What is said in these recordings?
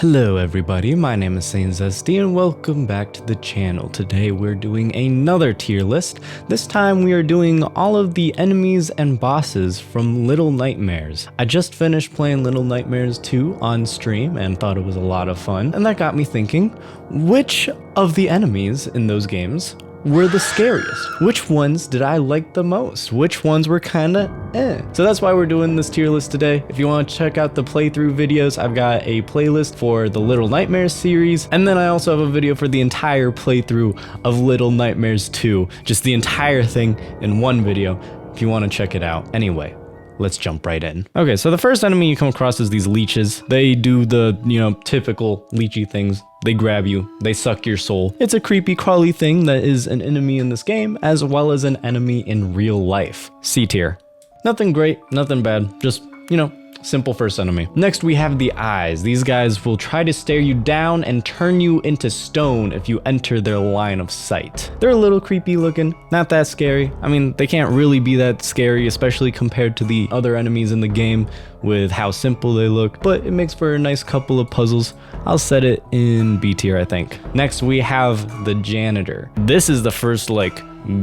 Hello everybody, my name is Zesty and welcome back to the channel. Today we're doing another tier list. This time we are doing all of the enemies and bosses from Little Nightmares. I just finished playing Little Nightmares 2 on stream and thought it was a lot of fun. And that got me thinking, which of the enemies in those games were the scariest? Which ones did I like the most? Which ones were kinda eh? So that's why we're doing this tier list today. If you want to check out the playthrough videos, I've got a playlist for the Little Nightmares series, and then I also have a video for the entire playthrough of Little Nightmares 2, just the entire thing in one video if you want to check it out. Anyway, let's jump right in. Okay, so the first enemy you come across is these leeches. They do the, typical leechy things. They grab you, they suck your soul. It's a creepy crawly thing that is an enemy in this game, as well as an enemy in real life. C tier. Nothing great, nothing bad, just, simple first enemy. Next we have the eyes. These guys will try to stare you down and turn you into stone if you enter their line of sight. They're a little creepy looking, not that scary. I mean, they can't really be that scary, especially compared to the other enemies in the game with how simple they look, but it makes for a nice couple of puzzles. I'll set it in B tier, I think. Next we have the janitor. This is the first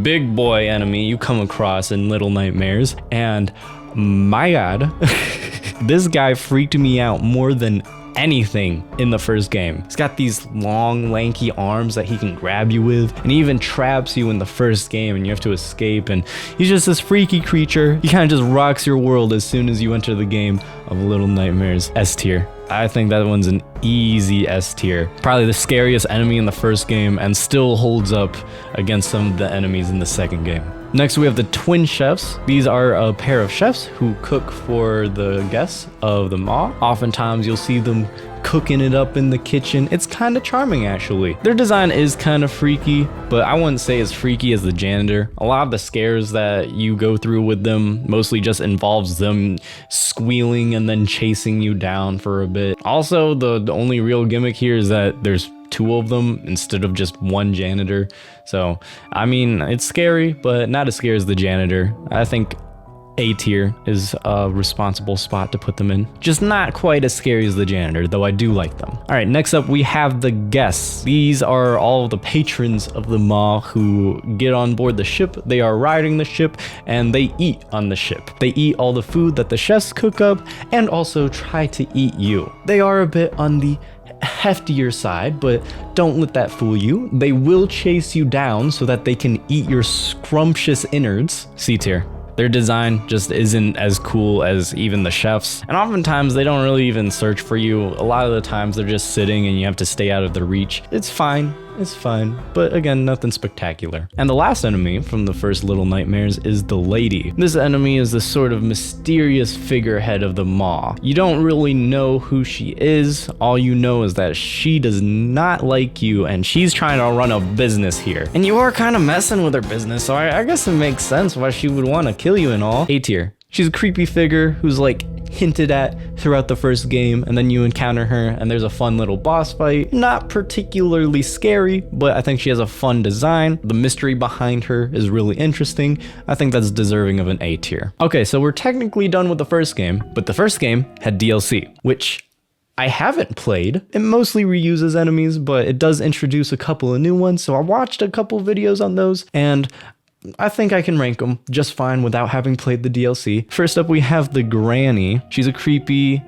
big boy enemy you come across in Little Nightmares, and my god, this guy freaked me out more than anything in the first game. He's got these long, lanky arms that he can grab you with, and he even traps you in the first game and you have to escape, and he's just this freaky creature. He kind of just rocks your world as soon as you enter the game of Little Nightmares. S tier. I think that one's an easy S tier. Probably the scariest enemy in the first game and still holds up against some of the enemies in the second game. Next we have the twin chefs. These are a pair of chefs who cook for the guests of the Maw. Oftentimes you'll see them cooking it up in the kitchen. It's kind of charming actually. Their design is kind of freaky, but I wouldn't say as freaky as the janitor. A lot of the scares that you go through with them mostly just involves them squealing and then chasing you down for a bit. Also, the only real gimmick here is that there's two of them instead of just one janitor. So, I mean, it's scary, but not as scary as the janitor. I think A tier is a responsible spot to put them in. Just not quite as scary as the janitor, though I do like them. All right, next up we have the guests. These are all the patrons of the Maw who get on board the ship. They are riding the ship and they eat on the ship. They eat all the food that the chefs cook up and also try to eat you. They are a bit on the heftier side, but don't let that fool you. They will chase you down so that they can eat your scrumptious innards. C tier. Their design just isn't as cool as even the chefs, and oftentimes they don't really even search for you. A lot of the times they're just sitting and you have to stay out of their reach. It's fine, but again, nothing spectacular. And the last enemy from the first Little Nightmares is the lady. This enemy is the sort of mysterious figurehead of the Maw. You don't really know who she is. All you know is that she does not like you and she's trying to run a business here. And you are kind of messing with her business, so I guess it makes sense why she would want to kill you and all. A tier. She's a creepy figure who's hinted at throughout the first game, and then you encounter her and there's a fun little boss fight. Not particularly scary, but I think she has a fun design. The mystery behind her is really interesting. I think that's deserving of an A tier. Okay, so we're technically done with the first game, but the first game had DLC, which I haven't played. It mostly reuses enemies, but it does introduce a couple of new ones, so I watched a couple videos on those, and I think I can rank them just fine without having played the DLC. First up, we have the Granny. She's a creepy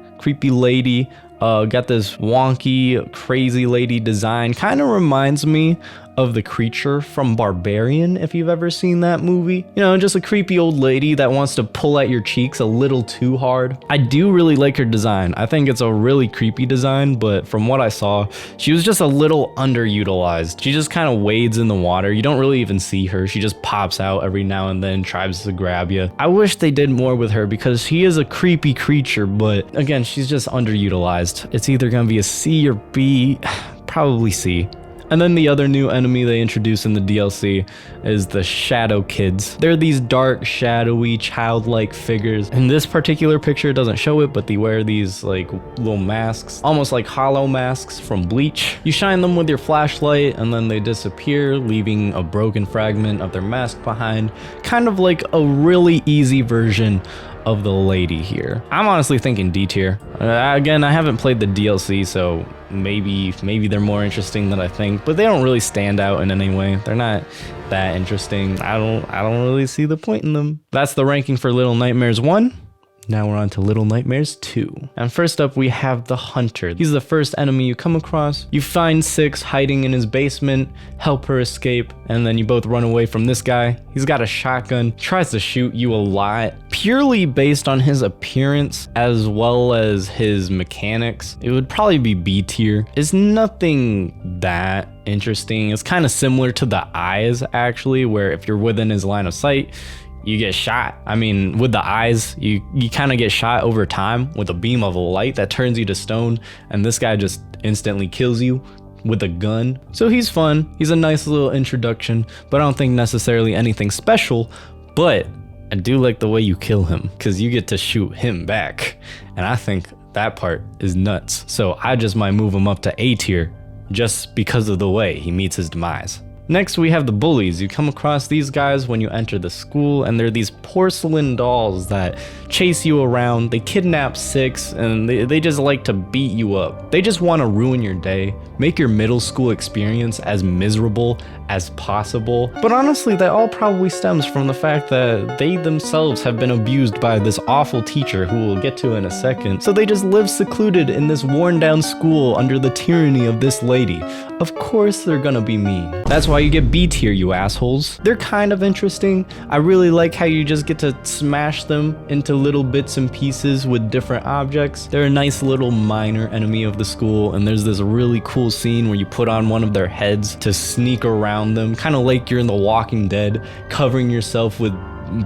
lady. Got this wonky, crazy lady design. Kind of reminds me of the creature from Barbarian, if you've ever seen that movie. Just a creepy old lady that wants to pull at your cheeks a little too hard. I do really like her design. I think it's a really creepy design, but from what I saw, she was just a little underutilized. She just kind of wades in the water. You don't really even see her. She just pops out every now and then, tries to grab you. I wish they did more with her because she is a creepy creature, but again, she's just underutilized. It's either gonna be a C or B, probably C. And then the other new enemy they introduced in the DLC is the Shadow Kids. They're these dark, shadowy, childlike figures. In this particular picture, it doesn't show it, but they wear these little masks, almost like hollow masks from Bleach. You shine them with your flashlight and then they disappear, leaving a broken fragment of their mask behind. Kind of like a really easy version of the lady here. I'm honestly thinking D tier. Again, I haven't played the DLC, so maybe they're more interesting than I think, but they don't really stand out in any way. They're not that interesting. I don't really see the point in them. That's the ranking for Little Nightmares 1. Now we're on to Little Nightmares 2. And first up, we have the Hunter. He's the first enemy you come across. You find Six hiding in his basement, help her escape, and then you both run away from this guy. He's got a shotgun, tries to shoot you a lot. Purely based on his appearance as well as his mechanics, it would probably be B tier. It's nothing that interesting. It's kind of similar to the Eyes, actually, where if you're within his line of sight, you get shot. I mean, with the Eyes, you kind of get shot over time with a beam of light that turns you to stone, and this guy just instantly kills you with a gun. So he's fun. He's a nice little introduction, but I don't think necessarily anything special, but I do like the way you kill him because you get to shoot him back, and I think that part is nuts. So I just might move him up to A tier just because of the way he meets his demise. Next, we have the bullies. You come across these guys when you enter the school, and they're these porcelain dolls that chase you around. They kidnap Six, and they just like to beat you up. They just want to ruin your day, make your middle school experience as miserable as possible. But honestly, that all probably stems from the fact that they themselves have been abused by this awful teacher who we'll get to in a second. So they just live secluded in this worn down school under the tyranny of this lady. Of course they're gonna be mean. That's why you get B tier, you assholes. They're kind of interesting. I really like how you just get to smash them into little bits and pieces with different objects. They're a nice little minor enemy of the school, and there's this really cool scene where you put on one of their heads to sneak around them, kind of like you're in The Walking Dead, covering yourself with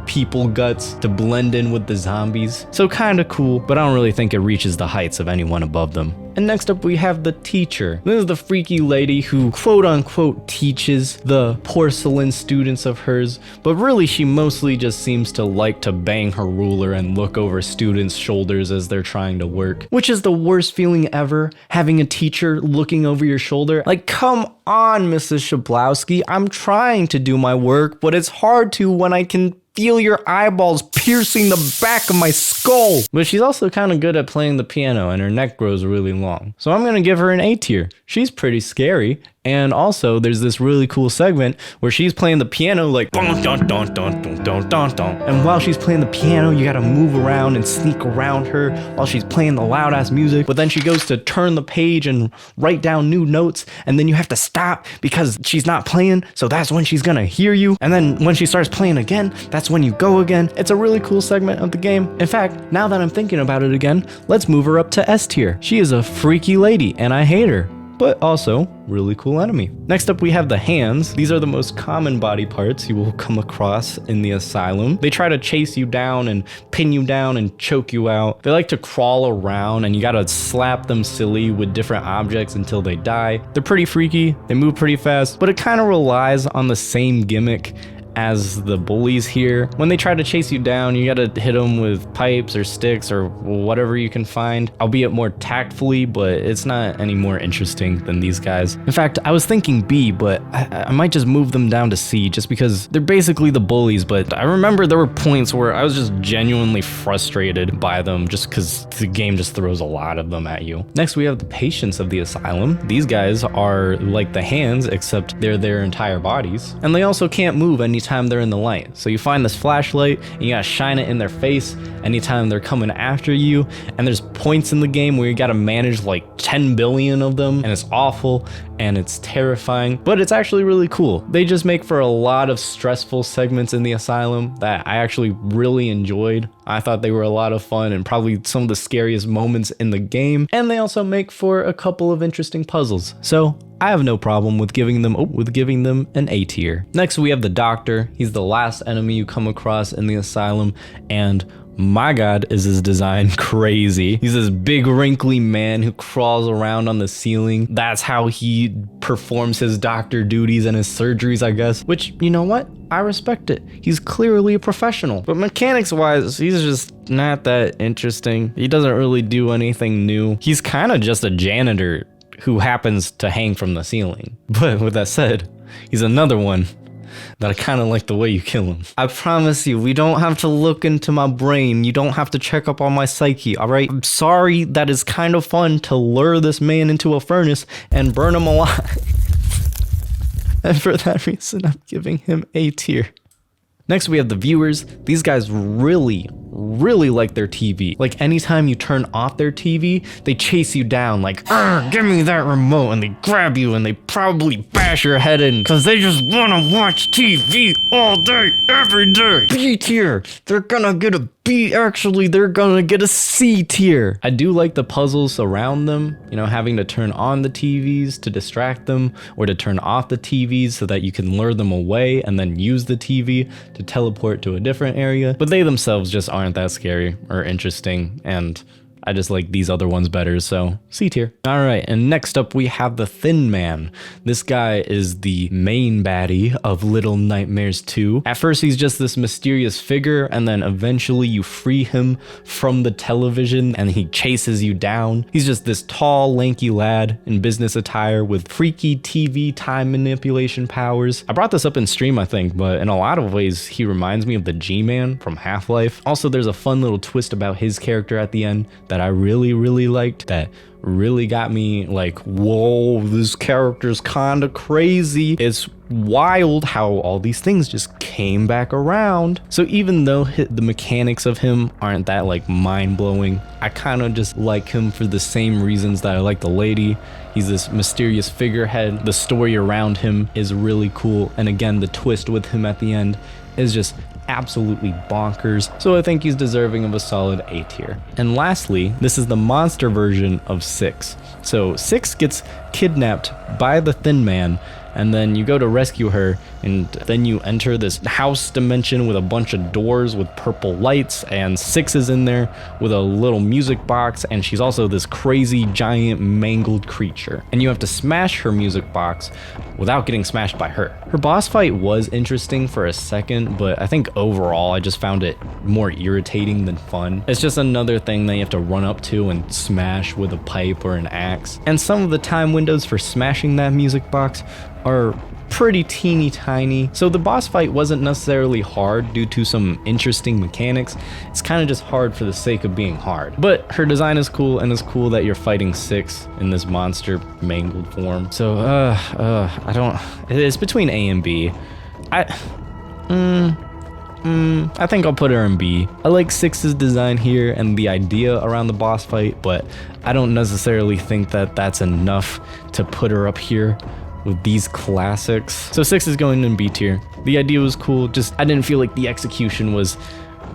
people guts to blend in with the zombies. So kind of cool, but I don't really think it reaches the heights of anyone above them. And next up, we have the teacher. This is the freaky lady who quote unquote teaches the porcelain students of hers, but really she mostly just seems to like to bang her ruler and look over students' shoulders as they're trying to work, which is the worst feeling ever, having a teacher looking over your shoulder. Like, come on, Mrs. Shablowski, I'm trying to do my work, but it's hard to when I can feel your eyeballs piercing the back of my skull. But she's also kind of good at playing the piano, and her neck grows really long. So I'm gonna give her an A tier. She's pretty scary. And also, there's this really cool segment where she's playing the piano like dun dun dun dun dun dun dun dun. And while she's playing the piano, you gotta move around and sneak around her while she's playing the loud ass music. But then she goes to turn the page and write down new notes, and then you have to stop because she's not playing. So that's when she's gonna hear you. And then when she starts playing again, that's when you go again. It's a really cool segment of the game. In fact, now that I'm thinking about it again, let's move her up to S tier. She is a freaky lady, and I hate her, but also really cool enemy. Next up, we have the hands. These are the most common body parts you will come across in the asylum. They try to chase you down and pin you down and choke you out. They like to crawl around, and you gotta slap them silly with different objects until they die. They're pretty freaky, they move pretty fast, but it kind of relies on the same gimmick as the bullies here. When they try to chase you down, you gotta hit them with pipes or sticks or whatever you can find, albeit more tactfully, but it's not any more interesting than these guys. In fact, I was thinking B, but I might just move them down to C just because they're basically the bullies, but I remember there were points where I was just genuinely frustrated by them just because the game just throws a lot of them at you. Next, we have the patients of the asylum. These guys are like the hands, except they're their entire bodies, and they also can't move anytime they're in the light. So you find this flashlight and you gotta shine it in their face anytime they're coming after you, and there's points in the game where you gotta manage like 10 billion of them, and it's awful and it's terrifying, but it's actually really cool. They just make for a lot of stressful segments in the asylum that I actually really enjoyed. I thought they were a lot of fun and probably some of the scariest moments in the game, and they also make for a couple of interesting puzzles. So I have no problem with giving them an A tier. Next, we have the doctor. He's the last enemy you come across in the asylum, and my god, is his design crazy. He's this big wrinkly man who crawls around on the ceiling. That's how he performs his doctor duties and his surgeries, I guess, which, you know what? I respect it. He's clearly a professional. But mechanics wise, he's just not that interesting. He doesn't really do anything new. He's kind of just a janitor who happens to hang from the ceiling. But with that said, he's another one that I kind of like the way you kill him. I promise you, we don't have to look into my brain. You don't have to check up on my psyche, all right? I'm sorry that it's kind of fun to lure this man into a furnace and burn him alive. And for that reason, I'm giving him A tier. Next, we have the viewers. These guys really like their TV. Like, anytime you turn off their TV, they chase you down like, give me that remote, and they grab you and they probably bash your head in because they just want to watch TV all day, every day. B tier. They're gonna get a B. Actually, they're gonna get a C tier. I do like the puzzles around them, you know, having to turn on the TVs to distract them or to turn off the TVs so that you can lure them away and then use the TV to teleport to a different area. But they themselves just aren't that scary or interesting, and I just like these other ones better, so C tier. All right, and next up we have the Thin Man. This guy is the main baddie of Little Nightmares 2. At first he's just this mysterious figure, and then eventually you free him from the television and he chases you down. He's just this tall, lanky lad in business attire with freaky TV time manipulation powers. I brought this up in stream, I think, but in a lot of ways he reminds me of the G-Man from Half-Life. Also, there's a fun little twist about his character at the end that I really liked, that really got me like, whoa, this character's kind of crazy. It's wild how all these things just came back around. So even though the mechanics of him aren't that like mind-blowing, I kind of just like him for the same reasons that I like the lady. He's this mysterious figurehead. The story around him is really cool, and again, the twist with him at the end is just absolutely bonkers, so I think he's deserving of a solid A tier. And lastly, this is the monster version of 6. So 6 gets kidnapped by the Thin Man, and then you go to rescue her, and then you enter this house dimension with a bunch of doors with purple lights, and 6 is in there with a little music box, and she's also this crazy giant mangled creature, and you have to smash her music box without getting smashed by her. Her boss fight was interesting for a second, but I think overall I just found it more irritating than fun. It's just another thing that you have to run up to and smash with a pipe or an axe, and some of the time windows for smashing that music box are pretty teeny tiny. So the boss fight wasn't necessarily hard due to some interesting mechanics. It's kind of just hard for the sake of being hard. But her design is cool, and it's cool that you're fighting 6 in this monster mangled form. So I don't, it's between A and B. I think I'll put her in B. I like 6's design here and the idea around the boss fight, but I don't necessarily think that that's enough to put her up here with these classics. So 6 is going in B tier. The idea was cool, just I didn't feel like the execution was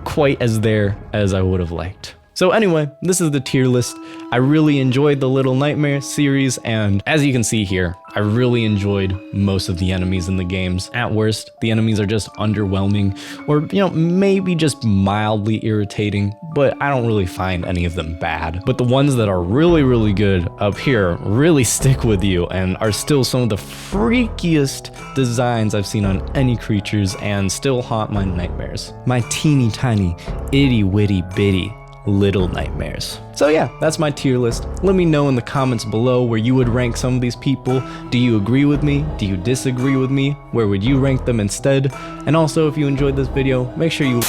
quite as there as I would have liked. So anyway, this is the tier list. I really enjoyed the Little Nightmare series, and as you can see here, I really enjoyed most of the enemies in the games. At worst, the enemies are just underwhelming, or you know, maybe just mildly irritating, but I don't really find any of them bad. But the ones that are really good up here really stick with you and are still some of the freakiest designs I've seen on any creatures and still haunt my nightmares. My teeny tiny, itty witty bitty Little Nightmares. So yeah, that's my tier list. Let me know in the comments below where you would rank some of these people. Do you agree with me? Do you disagree with me? Where would you rank them instead? And also, if you enjoyed this video, make sure you...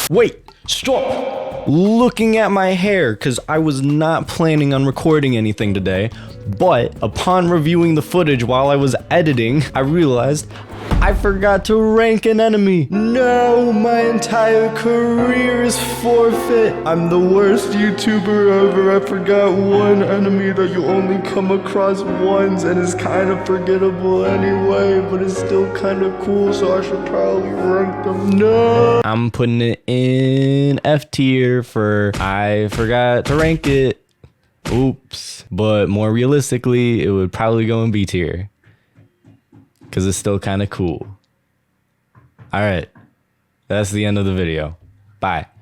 Wait! Stop looking at my hair, because I was not planning on recording anything today, but upon reviewing the footage while I was editing, I realized I forgot to rank an enemy. No, my entire career is forfeit. I'm the worst YouTuber ever. I forgot one enemy that you only come across once and is kind of forgettable anyway, but it's still kind of cool, so I should probably rank them. No. I'm putting it in F tier for I forgot to rank it. Oops. But more realistically, it would probably go in B tier, because it's still kind of cool. All right, that's the end of the video. Bye.